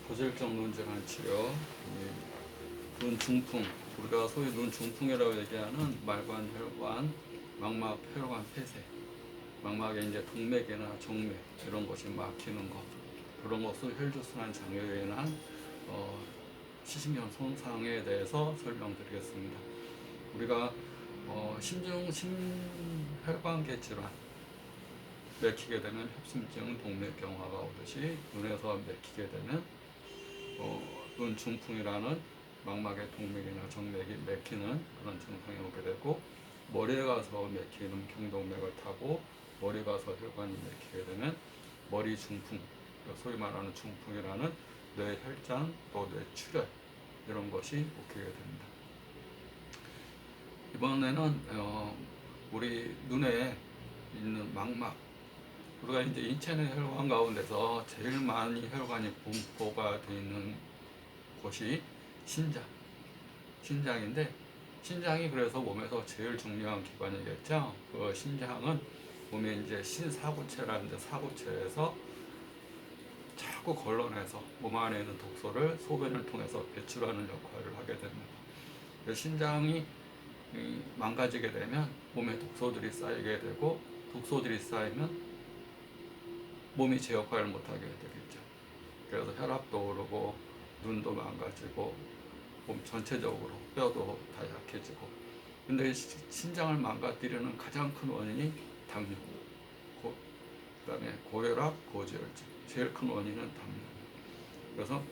고지혈증 눈 질환 치료, 눈 중풍, 우리가 소위 눈 중풍이라고 얘기하는 말관 혈관, 망막 혈관 폐쇄, 망막에 이제 동맥이나 정맥 이런 것이 막히는 것, 그런 것을 혈주순환 장애로 인한 시신경 손상에 대해서 설명드리겠습니다. 우리가 심혈관계 질환 맥히게 되면 협심증, 동맥경화가 오듯이 눈에서 맥히게 되면 눈 중풍이라는 망막의 동맥이나 정맥이 맥히는 그런 증상이 오게 되고, 머리에 가서 맥히는 경동맥을 타고 머리 가서 혈관이 맥히게 되면 머리 중풍, 소위 말하는 중풍이라는 뇌혈장 또 뇌출혈 이런 것이 오게 됩니다. 이번에는 우리 눈에 있는 망막, 우리가 이제 인체 내 혈관 가운데서 제일 많이 혈관이 분포가 되어 있는 곳이 신장인데, 신장이 그래서 몸에서 제일 중요한 기관이겠죠. 그 신장은 몸에 이제 신사구체라는 사구체에서 자꾸 걸러내서 몸 안에 있는 독소를 소변을 통해서 배출하는 역할을 하게 됩니다. 신장이 망가지게 되면 몸에 독소들이 쌓이게 되고, 독소들이 쌓이면 몸이 제 역할을 못하게 되겠죠. 그래서 혈압도 오르고 눈도 망가지고 몸 전체적으로 뼈도 다 약해지고. 근데 신장을 망가뜨리는 가장 큰 원인이 당뇨, 그다음에 고혈압, 고지혈증. 제일 큰 원인은 당뇨. 그래서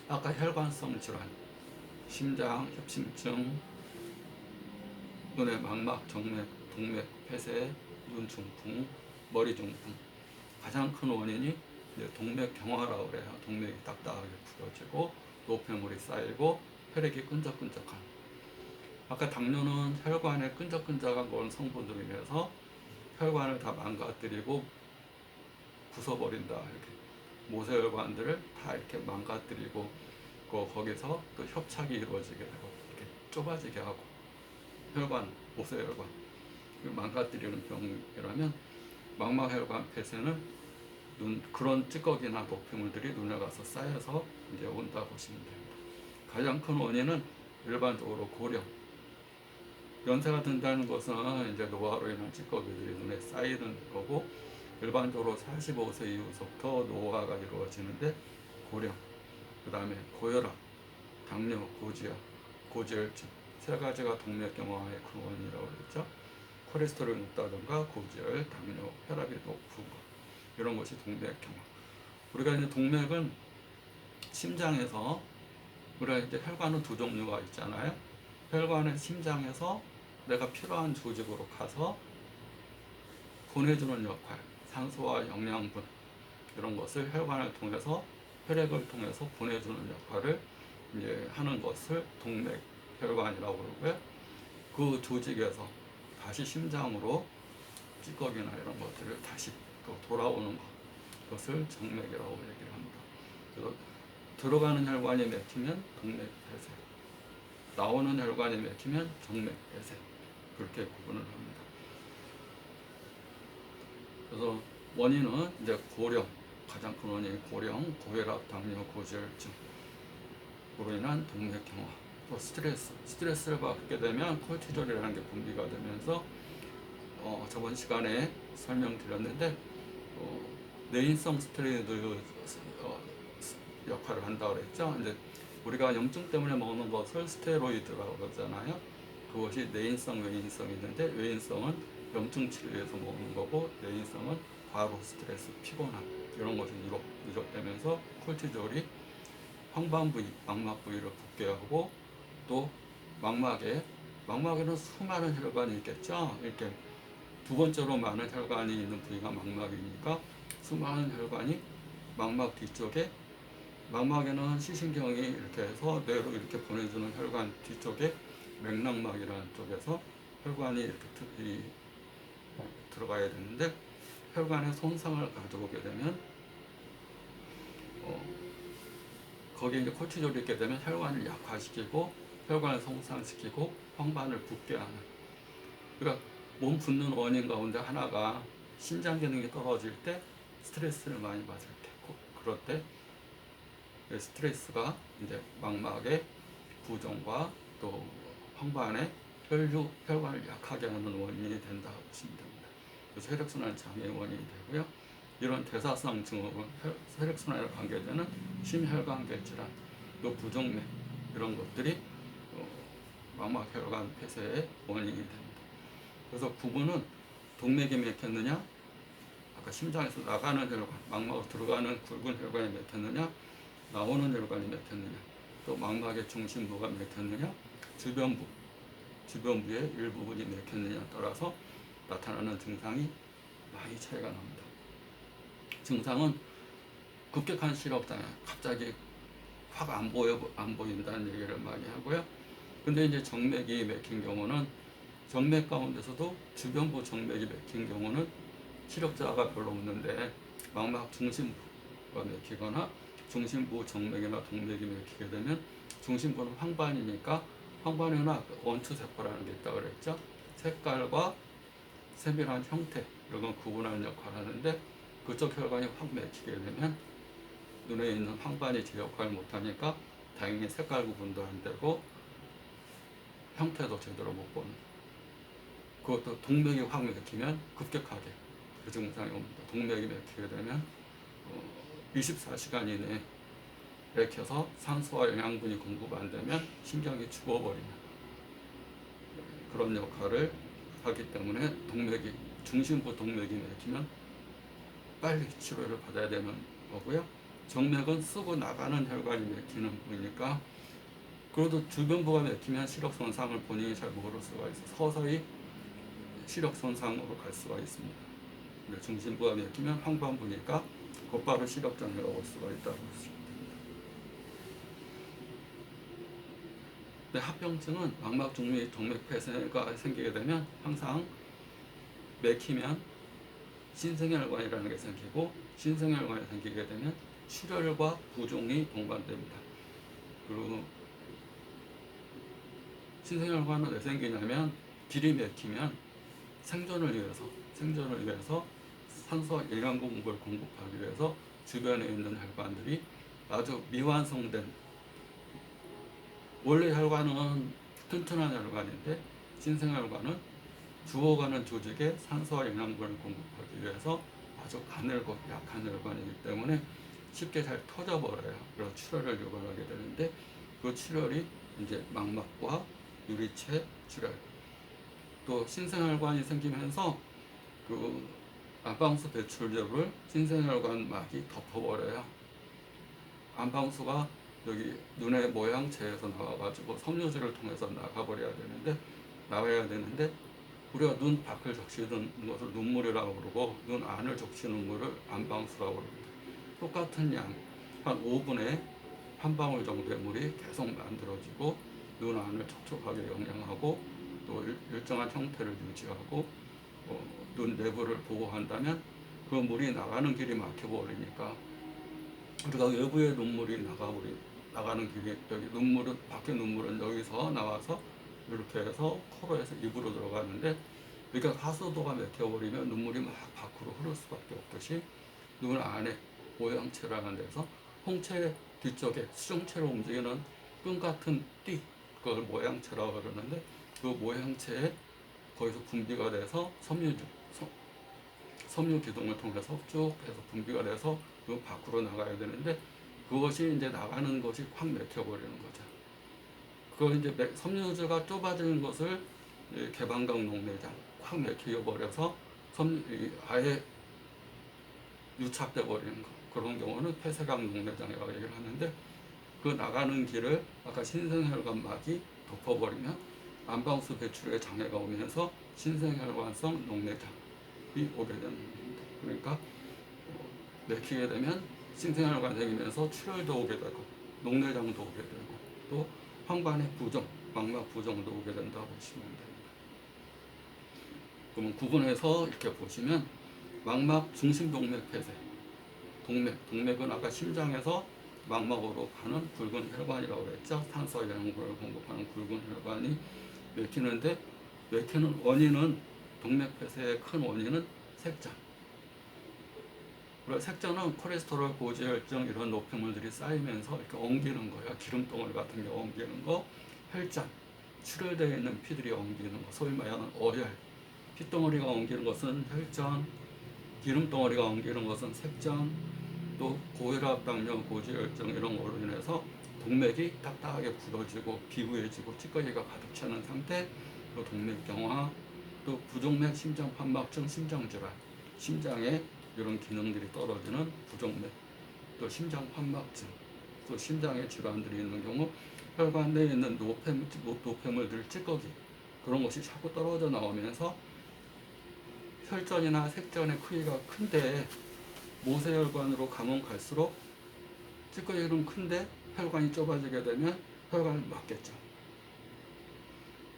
아까 혈관성 질환, 심장, 협심증, 눈의 망막, 정맥, 동맥 폐쇄, 눈 중풍, 머리 중풍, 가장 큰 원인이 이제 동맥경화라고 그래요. 동맥이 딱딱하게 부러지고 노폐물이 쌓이고 혈액이 끈적끈적한. 아까 당뇨는 혈관에 끈적끈적한 그런 성분으로 인해서 혈관을 다 망가뜨리고 부숴버린다. 이렇게 모세혈관들을 다 이렇게 망가뜨리고 거기서 또 협착이 이루어지게 되고 이렇게 좁아지게 하고, 혈관, 모세혈관 망가뜨리는 병이라면 망막혈관 폐쇄는 그런 찌꺼기나 노폐물들이 눈에 가서 쌓여서 이제 온다고 보시면 됩니다. 가장 큰 원인은 일반적으로 고령, 연세가 든다는 것은 이제 노화로 인한 찌꺼기들이 눈에 쌓이는 거고, 일반적으로 45세 이후부터 노화가 이루어지는데, 고령, 그 다음에 고혈압, 당뇨, 고지혈증 세 가지가 동맥경화의 큰 원인이라고 그랬죠. 콜레스테롤이 높다든가 고지혈, 당뇨, 혈압이 높은 것, 이런 것이 동맥경화. 우리가 이제 동맥은 심장에서, 우리가 이제 혈관은 두 종류가 있잖아요. 혈관은 심장에서 내가 필요한 조직으로 가서 보내주는 역할, 산소와 영양분 이런 것을 혈관을 통해서, 혈액을 통해서 보내주는 역할을 이제 하는 것을 동맥혈관이라고 그러고요. 그 조직에서 다시 심장으로 찌꺼기나 이런 것들을 다시 또 돌아오는 것, 그것을 정맥이라고 얘기를 합니다. 그래서 들어가는 혈관이 막히면 동맥 폐쇄, 나오는 혈관이 막히면 정맥 폐쇄, 그렇게 구분을 합니다. 그래서 원인은 이제 고령, 가장 큰 원인이 고령, 고혈압, 당뇨, 고지혈증으로 인한 동맥경화, 또 스트레스를 받게 되면 콜티졸이라는 게 분비가 되면서 저번 시간에 설명드렸는데 뇌인성 스테로이드 역할을 한다고 그랬죠. 이제 우리가 염증 때문에 먹는 것을 스테로이드라고 그러잖아요. 그것이 뇌인성, 외인성이 있는데, 외인성은 염증 치료에서 먹는 거고, 뇌인성은 과로, 스트레스, 피곤함 이런 것이 누적되면서 콜티졸이 황반 부위, 망막 부위를 붓게 하고, 또 망막에는 수많은 혈관이 있겠죠. 이렇게 두 번째로 많은 혈관이 있는 부위가 망막이니까 수많은 혈관이 망막 뒤쪽에, 망막에는 시신경이 이렇게 해서 뇌로 이렇게 보내주는 혈관 뒤쪽에 맥락막이라는 쪽에서 혈관이 이렇게 들어가야 되는데, 혈관에 손상을 가져오게 되면 거기에 이제 콜티졸이 있게 되면 혈관을 약화시키고 혈관을 손상시키고 황반을 붓게 하는. 그러니까 몸 붓는 원인 가운데 하나가 신장 기능이 떨어질 때, 스트레스를 많이 받을 때, 그럴 때 스트레스가 이제 막막의 부종과 또 황반의 혈관을 약하게 하는 원인이 된다고 보시면 됩니다. 그래서 혈액순환 장애의 원인이 되고요. 이런 대사성 증후군, 혈액순환에 관계되는 심혈관계 질환, 또 부종맥 이런 것들이 망막혈관 폐쇄의 원인이 됩니다. 그래서 구분은 동맥이 맥혔느냐, 아까 심장에서 나가는 혈관, 망막으로 들어가는 굵은 혈관이 맥혔느냐, 나오는 혈관이 맥혔느냐, 또 망막의 중심부가 맥혔느냐, 주변부의 일부분이 맥혔느냐에 따라서 나타나는 증상이 많이 차이가 납니다. 증상은 급격한 시력장애, 갑자기 확 안 보인다는 얘기를 많이 하고요. 근데 이제 정맥이 맥힌 경우는 정맥 가운데서도 주변부 정맥이 맥힌 경우는 시력자가 별로 없는데 망막 중심부가 맥히거나 중심부 정맥이나 동맥이 맥히게 되면 중심부는 황반이니까 황반에는 원추세포라는 게 있다고 그랬죠. 색깔과 세밀한 형태 이런 건 구분하는 역할을 하는데 그쪽 혈관이 확 맥히게 되면 눈에 있는 황반이 제 역할을 못하니까 당연히 색깔 구분도 안 되고 형태도 제대로 못 보는, 그것도 동맥이 확 맥히면 급격하게 그 증상이 옵니다. 동맥이 맥히게 되면 24시간 이내에 맥혀서 산소와 영양분이 공급 안 되면 심장이 죽어버리는 그런 역할을 하기 때문에 중심부 동맥이 맥히면 빨리 치료를 받아야 되는 거고요. 정맥은 쓰고 나가는 혈관이 맥히는 부분이니까 그래도 주변부가 맥히면 시력 손상을 본인이 잘 모를 수가 있어서 서서히 시력 손상으로 갈 수가 있습니다. 중심부가 맥히면 황반부니까 곧바로 시력 장애가 올 수가 있다고 보시면 됩니다. 합병증은 망막 중미 동맥 폐쇄가 생기게 되면 항상 맥히면 신생혈관이라는 게 생기고 신생혈관이 생기게 되면 출혈과 부종이 동반됩니다. 그리고 신생혈관은 왜 생기냐면 길이 맥히면 생존을 위해서 산소와 영양 공급을 공급하기 위해서 주변에 있는 혈관들이 아주 미완성된, 원래 혈관은 튼튼한 혈관인데 신생혈관은 주워가는 조직에 산소와 영양분을 공급하기 위해서 아주 가늘고 약한 혈관이기 때문에 쉽게 잘 터져버려요. 그래서 출혈을 유발하게 되는데 그 출혈이 이제 망막과 유리체 출혈, 또 신생혈관이 생기면서 그 안방수 배출류를 신생혈관막이 덮어버려요. 안방수가 여기 눈의 모양체에서 나와가지고 섬유질을 통해서 나가야 되는데 우리가 눈 밖을 적시는 것을 눈물이라고 부르고 눈 안을 적시는 물을 안방수라고 부릅니다. 똑같은 양, 한 5분에 한 방울 정도의 물이 계속 만들어지고 눈 안을 촉촉하게 영양하고 또 일정한 형태를 유지하고 눈 내부를 보호한다면 그 물이 나가는 길이 막혀버리니까 우리가 외부의 눈물이 나가는 길이 여기 밖에 눈물은 여기서 나와서 이렇게 해서 코로 해서 입으로 들어가는데, 그러니까 하수도가 막혀버리면 눈물이 막 밖으로 흐를 수밖에 없듯이 눈 안에 모양체라는 데서 홍채 뒤쪽에 수정체로 움직이는 끈 같은 띠, 그걸 모양체라고 그러는데 그 모양체에 거기서 분비가 돼서 섬유 기둥을 통해서 쭉 해서 분비가 돼서 그 밖으로 나가야 되는데 그것이 이제 나가는 것이 확 맥혀버리는 거죠. 그 이제 섬유주가 좁아지는 것을 개방각 녹내장 확 맥혀 버려서 아예 유착돼 버리는 거, 그런 경우는 폐쇄각 녹내장이라고 얘기를 하는데 그 나가는 길을 아까 신생혈관막이 덮어버리면 안방수 배출에 장애가 오면서 신생혈관성 녹내장이 오게 되는 겁니다. 그러니까 맥히게 되면 신생혈관 생기면서 출혈도 오게 되고 녹내장도 오게 되고 또 황반의 부종, 망막 부종도 오게 된다고 보시면 됩니다. 그러면 구분해서 이렇게 보시면 망막 중심 동맥 폐쇄, 동맥은 아까 심장에서 망막으로 가는 굵은 혈관이라고 했죠. 산소와 영양분을 공급하는 굵은 혈관이 맥히는데 맥히는 원인은 동맥 폐쇄의 큰 원인은 색장, 그리고 색전은 콜레스테롤, 고지혈증 이런 노폐물들이 쌓이면서 이렇게 엉기는 거예요. 기름덩어리 같은 게 엉기는 거. 혈전, 출혈되어 있는 피들이 엉기는 거, 소위 말하는 어혈. 핏덩어리가 엉기는 것은 혈전, 기름덩어리가 엉기는 것은 색전, 또 고혈압, 당뇨, 고지혈증 이런 걸로 인해서 동맥이 딱딱하게 굳어지고 비부해지고 찌꺼기가 가득 차는 상태, 또 동맥경화, 또 부정맥 심장판막증, 심장질환, 심장에 이런 기능들이 떨어지는 부정맥, 또 심장판막증, 또 심장에 질환들이 있는 경우 혈관 내에 있는 노폐물들, 찌꺼기 그런 것이 자꾸 떨어져 나오면서 혈전이나 색전의 크기가 큰데 모세혈관으로 가면 갈수록 찌꺼기는 큰데 혈관이 좁아지게 되면 혈관을 막겠죠.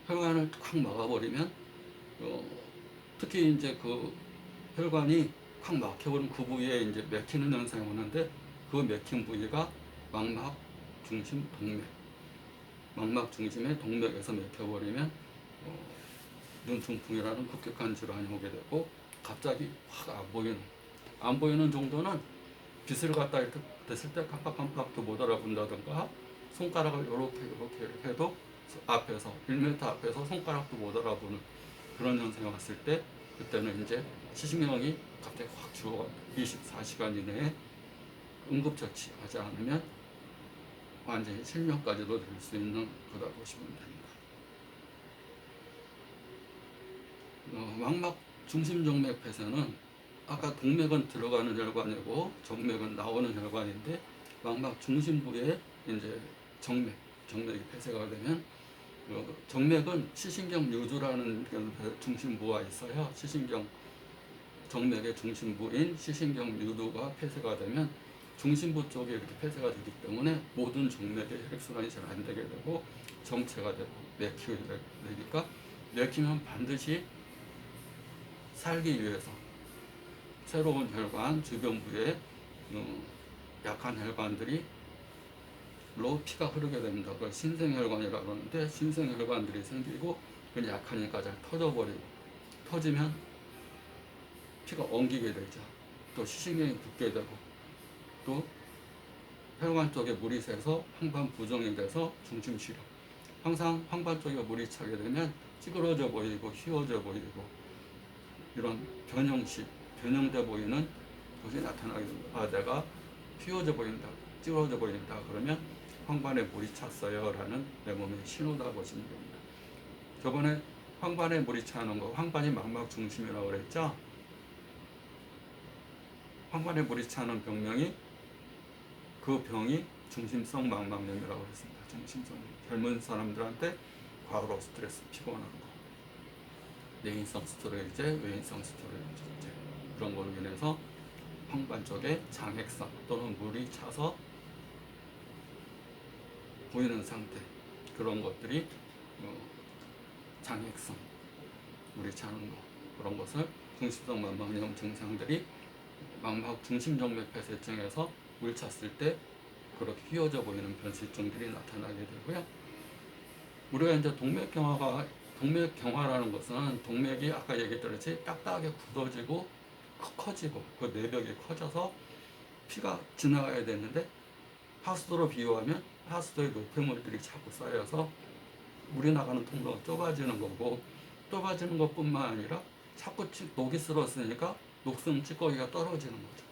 혈관을 콱 막아버리면 특히 이제 그 혈관이 콱 막혀버린 그 부위에 이제 맥히는 현상이 오는데 그 맥힌 부위가 망막 중심 동맥. 망막 중심의 동맥에서 맥혀버리면 눈중풍이라는 급격한 질환이 오게 되고 갑자기 확 안 보이는 정도는 빛을 갖다 이렇게 됐을 때 깜빡깜빡도 못 알아본다든가 손가락을 이렇게 해도 앞에서 1m 앞에서 손가락도 못 알아보는 그런 현상이 왔을 때 그때는 이제 시신경이 갑자기 확 죽어가 24시간 이내에 응급처치하지 않으면 완전히 실명까지도 될 수 있는 거다 보시면 됩니다. 망막 중심정맥 폐쇄는 아까 동맥은 들어가는 혈관이고 정맥은 나오는 혈관인데 망막 중심부에 이제 정맥이 폐쇄가 되면 정맥은 시신경 유두라는 중심부가 있어요. 정맥의 중심부인 시신경 유두가 폐쇄가 되면 중심부 쪽에 이렇게 폐쇄가 되기 때문에 모든 정맥의 혈액순환이 잘 안 되게 되고 정체가 되고 맥히게 되니까 맥히면 반드시 살기 위해서 새로운 혈관 주변부에 약한 혈관들이 로 피가 흐르게 됩니다. 그걸 신생혈관이라고 하는데 신생혈관들이 생기고 그건 약하니까 잘 터져버리고 터지면 피가 엉기게 되죠. 또 시신경이 붓게 되고 또 혈관 쪽에 물이 새서 황반 부종이 돼서 중심 실험. 항상 황반 쪽에 물이 차게 되면 찌그러져 보이고 휘어져 보이고 이런 변형돼 보이는 것이 나타나게 됩니다. 내가 휘어져 보인다, 찌그러져 보인다 그러면 황반에 물이 찼어요 라는 내 몸의 신호다 보시면 됩니다. 저번에 황반에 물이 차는 거, 황반이 망막 중심이라고 그랬죠. 황반에 물이 차는 병명이 그 병이 중심성 망막염이라고 그랬습니다. 중심성 젊은 사람들한테 과로 스트레스, 피곤한 거, 내인성 스트레스, 외인성 스트레스 그런 걸로 인해서 황반 쪽에 장액성 또는 물이 차서 보이는 상태 그런 것들이 장액성 물이 차는 거 그런 것을 중심성 망막염 증상들이 망막 중심정맥 폐쇄증에서 물 찼을 때 그렇게 휘어져 보이는 변실증들이 나타나게 되고요. 우리가 이제 동맥경화라는 것은 동맥이 아까 얘기했듯이 딱딱하게 굳어지고 커지고 그 내벽이 커져서 피가 지나가야 되는데 하수도로 비유하면 하수도에 노폐물들이 자꾸 쌓여서 물이 나가는 통로가 좁아지는 거고 좁아지는 것뿐만 아니라 자꾸 녹이 쓸었으니까 녹슨 찌꺼기가 떨어지는 거죠.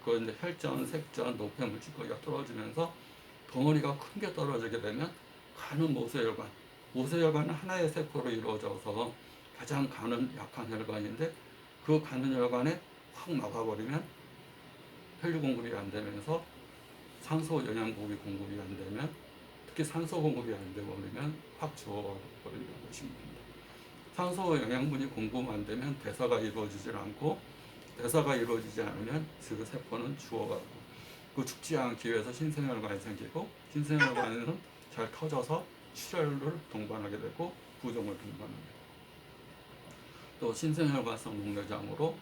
그 이제 혈전, 색전, 노폐물 찌꺼기가 떨어지면서 덩어리가 큰 게 떨어지게 되면 간은 모세혈관은 하나의 세포로 이루어져서 가장 간은 약한 혈관인데 그 가는 혈관에 확 막아버리면 혈류 공급이 안 되면서 산소 영양분이 공급이 안 되면 특히 산소 공급이 안 되버리면 확 죽어버린다고 보시면 됩니다. 산소 영양분이 공급 안 되면 대사가 이루어지지 않고 대사가 이루어지지 않으면 그 세포는 죽어가고 그 죽지 않기 위해서 신생혈관이 생기고 신생혈관은 잘 터져서 출혈을 동반하게 되고 부종을 동반하게 되고 또 신생혈관성 녹내장으로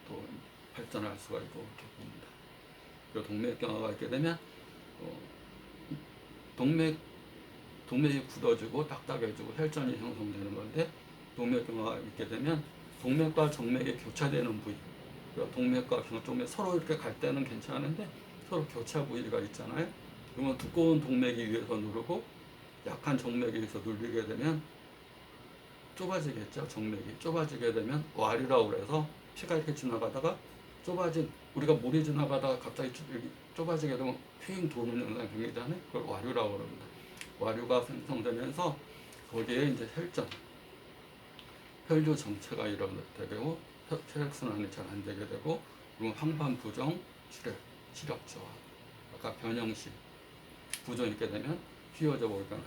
또 발전할 수가 있고 이렇게 봅니다. 그리고 동맥경화가 있게 되면 동맥이 굳어지고 딱딱해지고 혈전이 형성되는 건데 동맥경화가 있게 되면 동맥과 정맥이 교차되는 부위 동맥과 경쪽맥 서로 이렇게 갈 때는 괜찮은데 서로 교차 부위가 있잖아요. 그러면 두꺼운 동맥이 위에서 누르고 약한 정맥에 의해서 눌리게 되면 좁아지겠죠. 정맥이 좁아지게 되면 와류라고 그래서 피가 이렇게 지나가다가 좁아진, 우리가 물이 지나가다가 갑자기 좁아지게 되면 휘잉 도는 현상이 생기잖아요. 그걸 와류라고 합니다. 와류가 생성되면서 거기에 이제 혈류 정체가 일어나게 되고 혈액순환이 잘 안 되게 되고, 그리고 황반 부종, 출혈, 시력 저하, 아까 변형식 부종이 있게 되면 휘어져 보이거나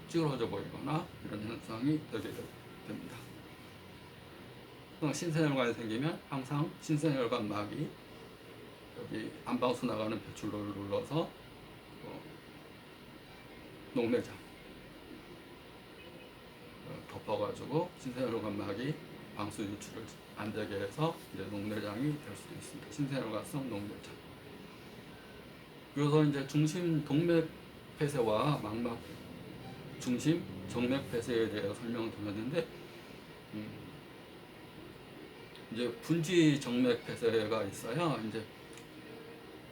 찌그러져 보이거나 이런 현상이 되게 됩니다. 신생혈관이 생기면 항상 신생혈관 막이 여기 안방수 나가는 배출로를 눌러서 녹내장 덮어가지고 신생혈관 막이 방수 유출을 안 되게 해서 이제 녹내장이 될 수도 있습니다. 신생혈관성 녹내장. 그래서 이제 중심 동맥 폐쇄와 망막 중심 정맥 폐쇄에 대해서 설명드렸는데, 이제 분지 정맥 폐쇄가 있어요. 이제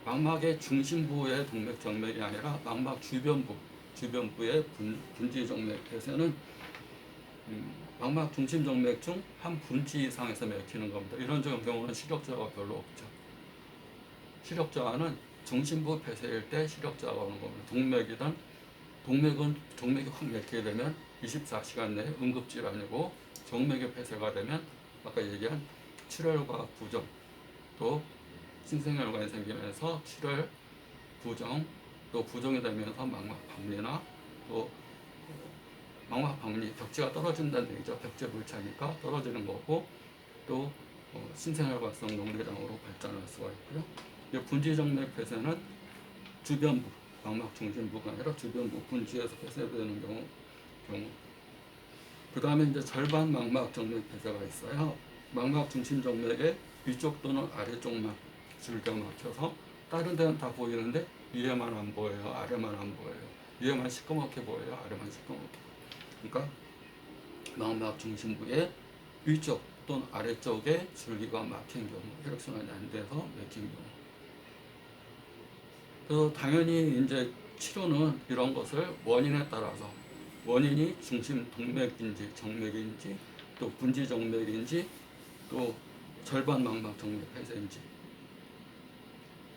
망막의 중심부의 동맥 정맥이 아니라 망막 주변부의 분지 정맥 폐쇄는 망막 중심 정맥 중 한 분지 이상에서 맥히는 겁니다. 이런 경우는 시력저하가 별로 없죠. 시력저하는 중심부 폐쇄일 때 시력저하가 오는 겁니다. 정맥이 확 맥히게 되면 24시간 내에 응급질환이고, 정맥의 폐쇄가 되면 아까 얘기한 출혈과 부종, 또 신생혈관이 생기면서 출혈, 부종, 또 부종이 되면서 망막 박리나 또 망막 박리, 벽지가 떨어진다는 얘기죠. 벽지 불차니까 떨어지는 거고, 또 신생혈관성 녹내장으로 발전할 수가 있고요. 분지정맥 폐쇄는 주변부, 망막 중심부가 아니라 주변부 분지에서 폐쇄되는 경우. 그 다음에 이제 절반 망막 정맥 폐쇄가 있어요. 망막 중심 정맥의 위쪽 또는 아래쪽만 줄겨 막혀서 다른 데는 다 보이는데 위에만 안 보여요. 아래만 안 보여요. 위에만 시커멓게 보여요. 아래만 시커멓게 보여요. 그러니까 망막 중심부의 위쪽 또는 아래쪽에 줄기가 막힌 경우, 혈액순환이 안 돼서 막힌 경우. 그래서 당연히 이제 치료는 이런 것을 원인에 따라서, 원인이 중심 동맥인지 정맥인지 또 분지 정맥인지 또 절반 망막 정맥 폐쇄인지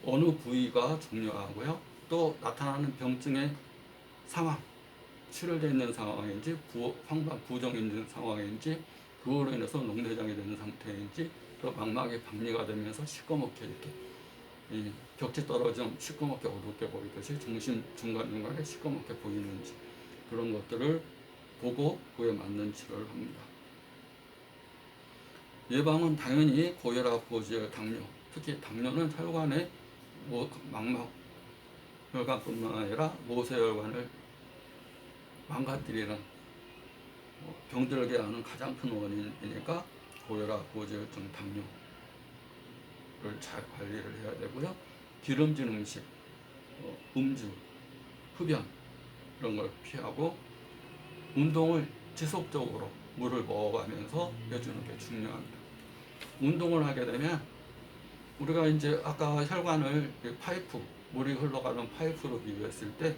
어느 부위가 중요하고요. 또 나타나는 병증의 상황, 출혈되어 있는 상황인지 황반 부종이 있는 상황인지, 그걸로 인해서 녹내장이 되는 상태인지, 또 망막이 박리가 되면서 시꺼멓게 이렇게 벽지 떨어지면 시꺼멓게 어둡게 보이듯이 중간중간에 시꺼멓게 보이는지, 그런 것들을 보고 그에 맞는 치료를 합니다. 예방은 당연히 고혈압, 고지혈, 당뇨, 특히 당뇨는 혈관의 망막 혈관뿐만 아니라 모세혈관을 망가뜨리는 병들게 하는 가장 큰 원인이니까 고혈압, 고지혈증, 당뇨를 잘 관리를 해야 되고요. 기름진 음식, 음주, 흡연 이런 걸 피하고, 운동을 지속적으로 물을 먹어가면서 해주는 게 중요합니다. 운동을 하게 되면 우리가 이제 아까 혈관을 파이프, 물이 흘러가는 파이프로 비교했을 때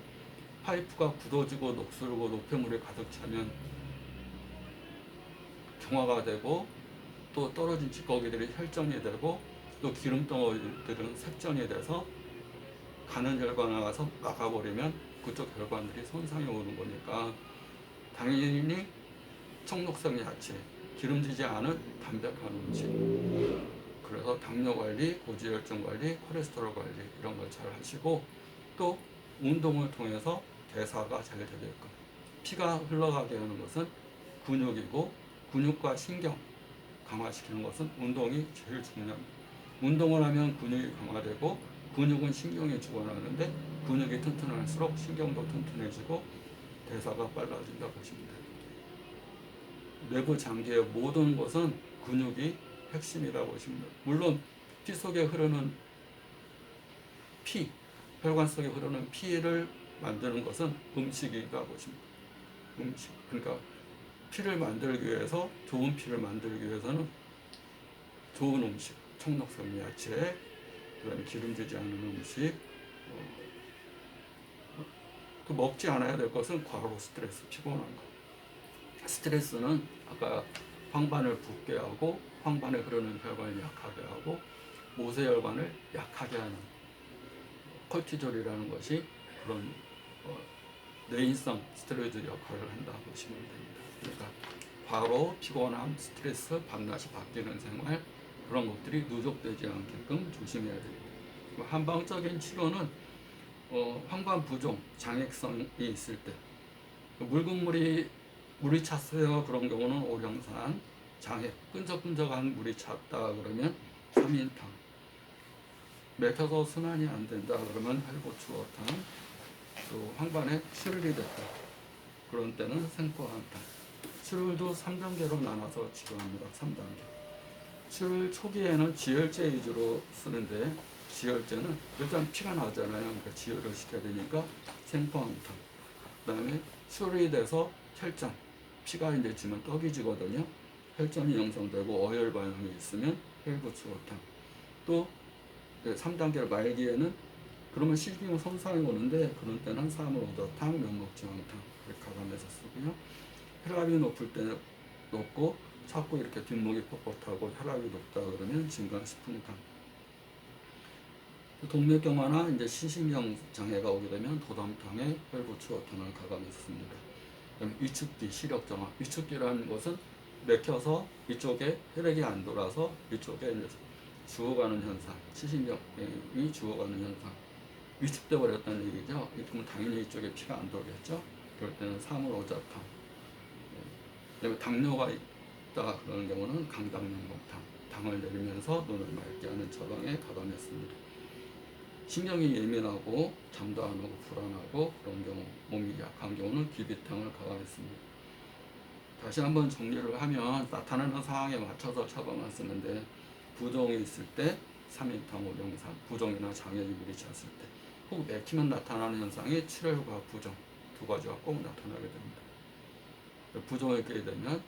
파이프가 굳어지고 녹슬고 노폐물이 가득 차면 경화가 되고, 또 떨어진 찌꺼기들이 혈전이 되고, 또 기름덩어리들은 색전이 돼서 가는 혈관에 가서 막아버리면 그쪽 혈관들이 손상이 오는 거니까 당연히 청록성 야채, 기름지지 않은 담백한 음식, 그래서 당뇨 관리, 고지혈증 관리, 콜레스테롤 관리 이런 걸 잘 하시고, 또 운동을 통해서 대사가 잘 되게끔, 피가 흘러가게 하는 것은 근육이고, 근육과 신경 강화시키는 것은 운동이 제일 중요합니다. 운동을 하면 근육이 강화되고, 근육은 신경이 주관하는데 근육이 튼튼할수록 신경도 튼튼해지고 대사가 빨라진다고 보시면 됩니다. 내부 장기의 모든 것은 근육이 핵심이라고 보시면 됩니다. 물론 피 속에 흐르는 혈관 속에 흐르는 피를 만드는 것은 음식이라고 보시면 됩니다. 음식. 그러니까 피를 만들기 위해서, 좋은 피를 만들기 위해서는 좋은 음식, 청록색 야채, 그다음에 기름지지 않은 음식, 또 먹지 않아야 될 것은 과로 스트레스, 피곤한 거. 스트레스는 아까 황반을 붓게 하고 황반에 흐르는 혈관을 약하게 하고 모세혈관을 약하게 하는 콜티졸이라는 것이 그런 뇌인성 스테로이드 역할을 한다고 보시면 됩니다. 그러니까 과로, 피곤함, 스트레스, 밤낮이 바뀌는 생활, 그런 것들이 누적되지 않게끔 조심해야 됩니다. 한방적인 치료는 황반 부종, 장액성이 있을 때 묽은 물이 찼어요. 그런 경우는 오령산, 장액, 끈적끈적한 물이 찼다 그러면 삼인탕, 맥혀서 순환이 안 된다 그러면 활고추어탕, 또 황반에 출혈이 됐다 그런 때는 생포한탕. 출혈도 3단계로 나눠서 치료합니다. 3단계. 출혈 초기에는 지혈제 위주로 쓰는데 지혈제는 일단 피가 나잖아요. 그러니까 지혈을 시켜야 되니까 생포한탕. 그다음에 출혈이 돼서 혈전, 피가 이제 지면 떡이 지거든요. 혈전이 형성되고 어혈 반응이 있으면 혈구추어탕. 또 3단계 말기에는 그러면 실기능 손상이 오는데 그런 때는 사물오더탕, 면목지황탕 이렇게 가감해서 쓰고요. 혈압이 높을 때 높고 자꾸 이렇게 뒷목이 뻣뻣하고 혈압이 높다 그러면 진간시풍탕. 동맥경화나 이제 신신경 장애가 오게 되면 도담탕에 혈구추어탕을 가감해서 씁니다. 그다음에 위축기, 시력정화. 위축기라는 것은 맥혀서 이쪽에 혈액이 안 돌아서 이쪽에 이제 죽어가는 현상, 시신경이 죽어가는 현상, 위축돼 버렸다는 얘기죠. 그러면 당연히 이쪽에 피가 안 돌겠죠. 그럴 때는 사물오자탕. 그다음에 당뇨가 있다 그러는 경우는 강당면목탕. 당을 내리면서 눈을 맑게 하는 처방에 가감했습니다. 신경이 예민하고 잠도 안 오고 불안하고 그런 경우, 몸이 약한 경우는 기비탕을 가감했습니다. 다시 한번 정리를 하면 나타나는 상황에 맞춰서 처방을 쓰는데 부종이 있을 때 3인탕, 오령산, 부종이나 장액이 물이 찼을 때, 혹 맥히면 나타나는 현상이 출혈과 부종 두 가지가 꼭 나타나게 됩니다. 부종이 있게 되면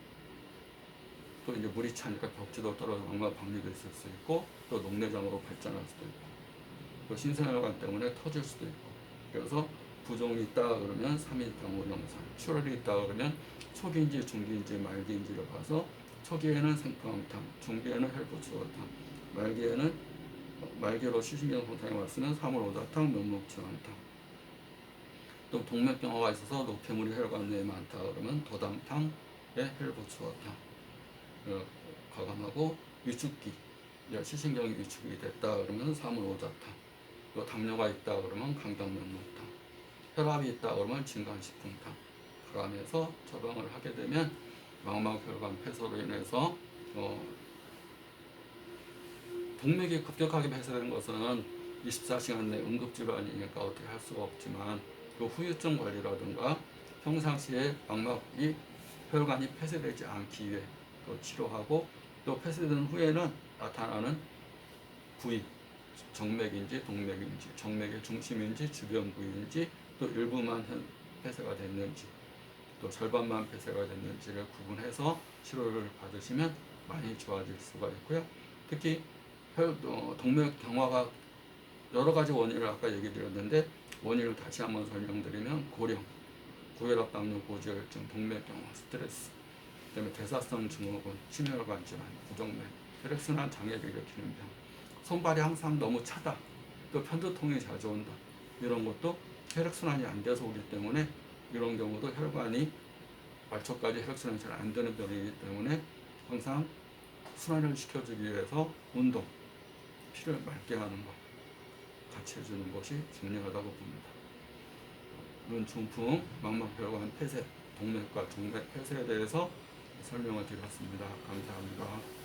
또 이제 물이 차니까 벽지도 떨어져 망막 박리도 있을 수 있고 또 녹내장으로 발전할 수도 있고 또 신생혈관 때문에 터질 수도 있고, 그래서 부종이 있다 그러면 3인탕, 오령산, 출혈이 있다 그러면 초기인지 중기인지 말기인지를 봐서 초기에는 생포함탕, 중기에는 혈구추어탕, 말기로 시신경 손상이 왔으면 사물오다탕, 면목지환탕. 또 동맥경화가 있어서 노폐물이 혈관 내에 많다 그러면 도담탕에 혈구추어탕 가감하고, 위축기, 시신경이 위축이 됐다 그러면 사물오자탕, 또 당뇨가 있다 그러면 강당면목탕, 혈압이 있다 그러면 진간시풍탕 가감해서 처방을 하게 되면 망막혈관 폐소로 인해서 동맥이 급격하게 폐쇄되는 것은 24시간 내 응급질환이니까 어떻게 할 수가 없지만 그 후유증 관리라든가 평상시에 망막이 혈관이 폐쇄되지 않기 위해 또 치료하고, 또 폐쇄된 후에는 나타나는 부위, 정맥인지 동맥인지, 정맥의 중심인지 주변 부위인지, 또 일부만 폐쇄가 됐는지 또 절반만 폐쇄가 됐는지를 구분해서 치료를 받으시면 많이 좋아질 수가 있고요. 특히 동맥 경화가 여러 가지 원인을 아까 얘기 드렸는데 원인을 다시 한번 설명드리면 고령, 고혈압, 당뇨, 고지혈증, 동맥 경화, 스트레스, 그다음에 대사성 증후군, 심혈관 질환, 부정맥, 혈액순환 장애를 일으키는 병, 손발이 항상 너무 차다, 또 편두통이 자주 온다, 이런 것도 혈액순환이 안 돼서 오기 때문에 이런 경우도 혈관이 말초까지 혈액순환이 잘 안 되는 병이기 때문에 항상 순환을 시켜주기 위해서 운동, 피를 맑게 하는 것 같이 해주는 것이 중요하다고 봅니다. 눈 중풍, 망막혈관 폐쇄, 동맥과 정맥 폐쇄에 대해서 설명을 드렸습니다. 감사합니다.